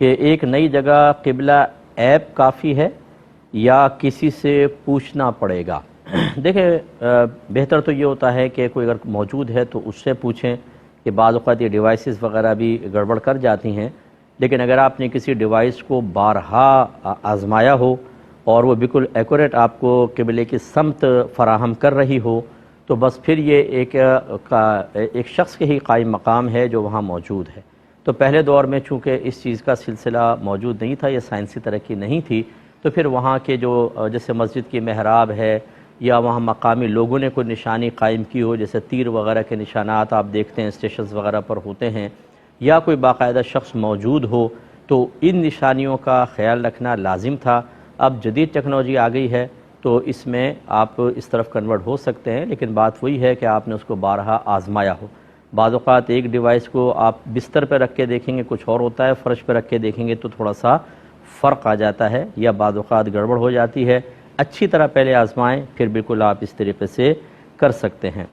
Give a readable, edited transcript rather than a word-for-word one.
کہ ایک نئی جگہ قبلہ ایپ کافی ہے یا کسی سے پوچھنا پڑے گا؟ دیکھیں، بہتر تو یہ ہوتا ہے کہ کوئی اگر موجود ہے تو اس سے پوچھیں، کہ بعض اوقات یہ ڈیوائسز وغیرہ بھی گڑبڑ کر جاتی ہیں، لیکن اگر آپ نے کسی ڈیوائس کو بارہا آزمایا ہو اور وہ بالکل ایکوریٹ آپ کو قبلے کی سمت فراہم کر رہی ہو، تو بس پھر یہ ایک شخص کے ہی قائم مقام ہے جو وہاں موجود ہے۔ تو پہلے دور میں چونکہ اس چیز کا سلسلہ موجود نہیں تھا، یہ سائنسی ترقی نہیں تھی، تو پھر وہاں کے جو جیسے مسجد کی محراب ہے یا وہاں مقامی لوگوں نے کوئی نشانی قائم کی ہو، جیسے تیر وغیرہ کے نشانات آپ دیکھتے ہیں اسٹیشنز وغیرہ پر ہوتے ہیں، یا کوئی باقاعدہ شخص موجود ہو، تو ان نشانیوں کا خیال رکھنا لازم تھا۔ اب جدید ٹیکنالوجی آ گئی ہے تو اس میں آپ اس طرف کنورٹ ہو سکتے ہیں، لیکن بات وہی ہے کہ آپ نے اس کو بارہا آزمایا ہو۔ بعض اوقات ایک ڈیوائس کو آپ بستر پہ رکھ کے دیکھیں گے کچھ اور ہوتا ہے، فرش پہ رکھ کے دیکھیں گے تو تھوڑا سا فرق آ جاتا ہے یا بعض اوقات گڑبڑ ہو جاتی ہے۔ اچھی طرح پہلے آزمائیں، پھر بالکل آپ اس طریقے سے کر سکتے ہیں۔